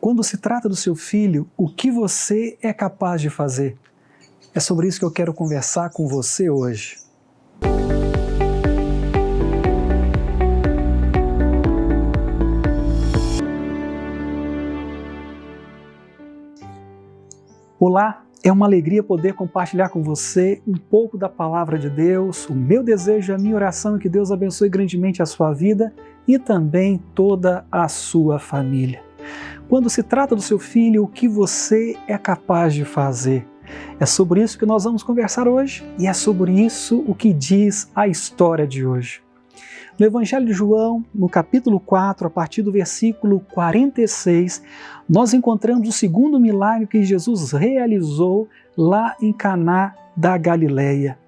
Quando se trata do seu filho, o que você é capaz de fazer? É sobre isso que eu quero conversar com você hoje. Olá, é uma alegria poder compartilhar com você um pouco da palavra de Deus. O meu desejo, a minha oração é que Deus abençoe grandemente a sua vida e também toda a sua família. Quando se trata do seu filho, o que você é capaz de fazer? É sobre isso que nós vamos conversar hoje e é sobre isso o que diz a história de hoje. No Evangelho de João, no capítulo 4, a partir do versículo 46, nós encontramos o segundo milagre que Jesus realizou lá em Caná da Galileia.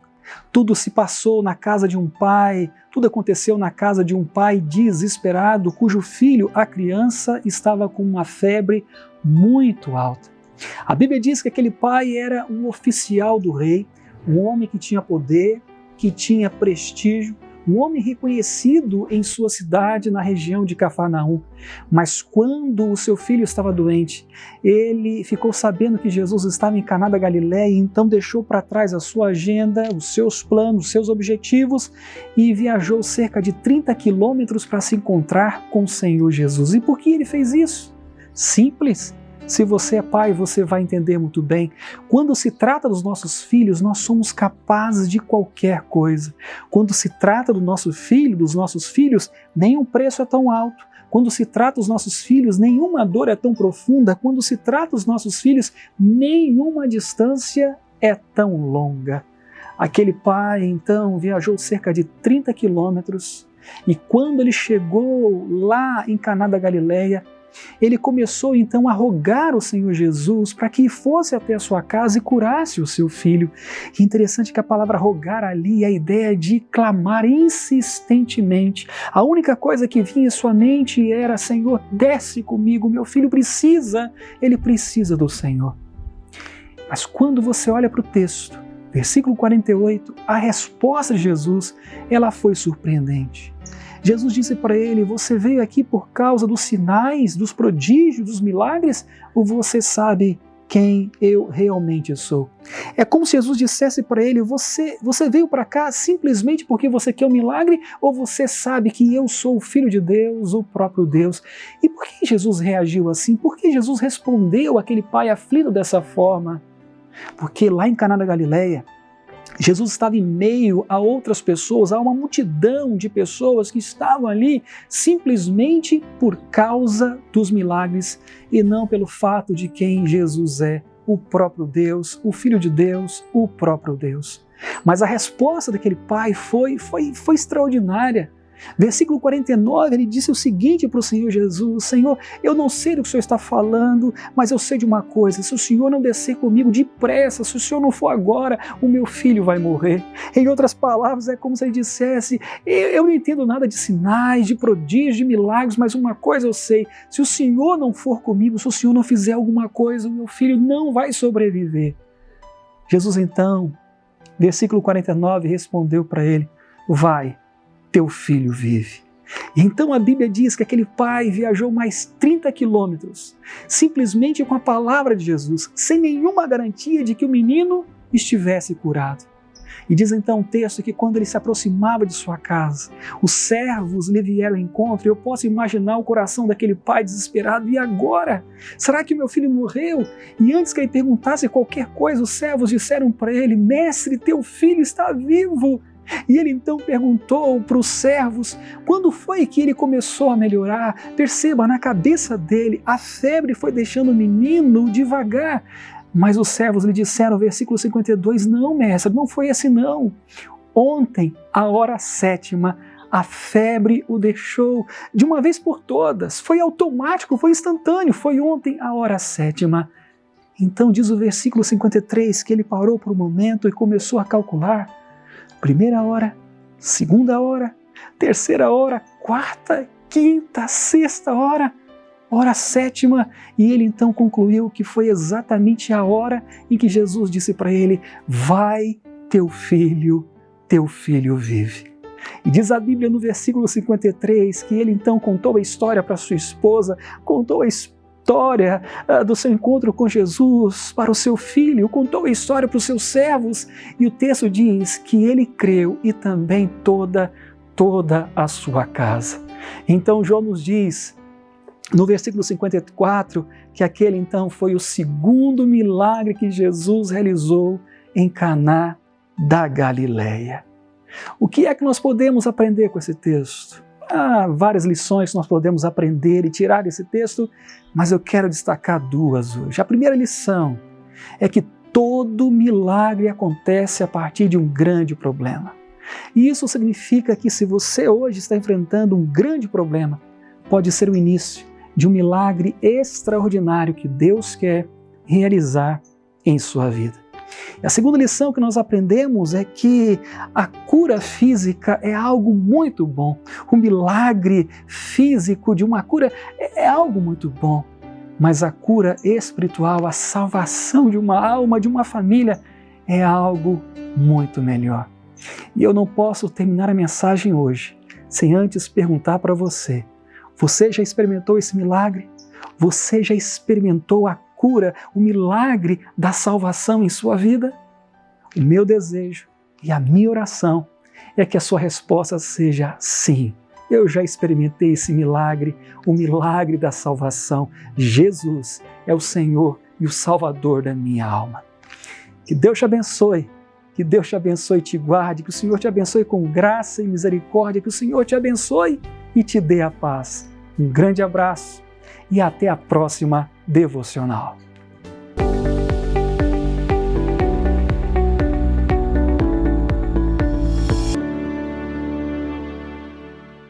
Tudo se passou na casa de um pai, tudo aconteceu na casa de um pai desesperado, cujo filho, a criança, estava com uma febre muito alta. A Bíblia diz que aquele pai era um oficial do rei, um homem que tinha poder, que tinha prestígio, um homem reconhecido em sua cidade, na região de Cafarnaum. Mas quando o seu filho estava doente, ele ficou sabendo que Jesus estava em Caná da Galileia, então deixou para trás a sua agenda, os seus planos, os seus objetivos e viajou cerca de 30 quilômetros para se encontrar com o Senhor Jesus. E por que ele fez isso? Simples. Se você é pai, você vai entender muito bem. Quando se trata dos nossos filhos, nós somos capazes de qualquer coisa. Quando se trata do nosso filho, dos nossos filhos, nenhum preço é tão alto. Quando se trata dos nossos filhos, nenhuma dor é tão profunda. Quando se trata dos nossos filhos, nenhuma distância é tão longa. Aquele pai, então, viajou cerca de 30 quilômetros e quando ele chegou lá em Caná da Galileia, ele começou então a rogar ao Senhor Jesus para que fosse até a sua casa e curasse o seu filho. Que interessante que a palavra rogar ali é a ideia de clamar insistentemente. A única coisa que vinha em sua mente era: Senhor, desce comigo, meu filho ele precisa do Senhor. Mas quando você olha para o texto, versículo 48, a resposta de Jesus, ela foi surpreendente. Jesus disse para ele: você veio aqui por causa dos sinais, dos prodígios, dos milagres, ou você sabe quem eu realmente sou? É como se Jesus dissesse para ele: você veio para cá simplesmente porque você quer um milagre, ou você sabe que eu sou o Filho de Deus, o próprio Deus? E por que Jesus reagiu assim? Por que Jesus respondeu àquele pai aflito dessa forma? Porque lá em Caná da Galileia, Jesus estava em meio a outras pessoas, a uma multidão de pessoas que estavam ali simplesmente por causa dos milagres e não pelo fato de quem Jesus é, o próprio Deus, o Filho de Deus, o próprio Deus. Mas a resposta daquele pai foi extraordinária. Versículo 49, ele disse o seguinte para o Senhor Jesus: Senhor, eu não sei do que o Senhor está falando, mas eu sei de uma coisa: se o Senhor não descer comigo depressa, se o Senhor não for agora, o meu filho vai morrer. Em outras palavras, é como se ele dissesse: eu não entendo nada de sinais, de prodígios, de milagres, mas uma coisa eu sei: se o Senhor não for comigo, se o Senhor não fizer alguma coisa, o meu filho não vai sobreviver. Jesus então, versículo 49, respondeu para ele: vai, teu filho vive. E então a Bíblia diz que aquele pai viajou mais 30 quilômetros, simplesmente com a palavra de Jesus, sem nenhuma garantia de que o menino estivesse curado. E diz então o texto que quando ele se aproximava de sua casa, os servos lhe vieram ao encontro, e eu posso imaginar o coração daquele pai desesperado: e agora? Será que meu filho morreu? E antes que ele perguntasse qualquer coisa, os servos disseram para ele: mestre, teu filho está vivo. E ele então perguntou para os servos quando foi que ele começou a melhorar. Perceba, na cabeça dele, a febre foi deixando o menino devagar. Mas os servos lhe disseram, versículo 52, não, mestre, não foi assim não. Ontem, à hora 7ª, a febre o deixou de uma vez por todas. Foi automático, foi instantâneo, foi ontem, à hora 7ª. Então diz o versículo 53 que ele parou por um momento e começou a calcular. 1ª hora, 2ª hora, 3ª hora, 4ª, 5ª, 6ª hora, hora 7ª, e ele então concluiu que foi exatamente a hora em que Jesus disse para ele: vai, teu filho vive. E diz a Bíblia no versículo 53 que ele então contou a história para sua esposa, contou a história do seu encontro com Jesus para o seu filho, contou a história para os seus servos, e o texto diz que ele creu e também toda a sua casa. Então João nos diz, no versículo 54, que aquele então foi o segundo milagre que Jesus realizou em Caná da Galileia. O que é que nós podemos aprender com esse texto? Há várias lições que nós podemos aprender e tirar desse texto, mas eu quero destacar duas hoje. A primeira lição é que todo milagre acontece a partir de um grande problema. E isso significa que se você hoje está enfrentando um grande problema, pode ser o início de um milagre extraordinário que Deus quer realizar em sua vida. E a segunda lição que nós aprendemos é que a cura física é algo muito bom. O milagre físico de uma cura é algo muito bom. Mas a cura espiritual, a salvação de uma alma, de uma família, é algo muito melhor. E eu não posso terminar a mensagem hoje sem antes perguntar para você: você já experimentou esse milagre? Você já experimentou a cura, o milagre da salvação em sua vida? O meu desejo e a minha oração é que a sua resposta seja sim. Eu já experimentei esse milagre, o milagre da salvação. Jesus é o Senhor e o Salvador da minha alma. Que Deus te abençoe, que Deus te abençoe e te guarde, que o Senhor te abençoe com graça e misericórdia, que o Senhor te abençoe e te dê a paz. Um grande abraço e até a próxima devocional.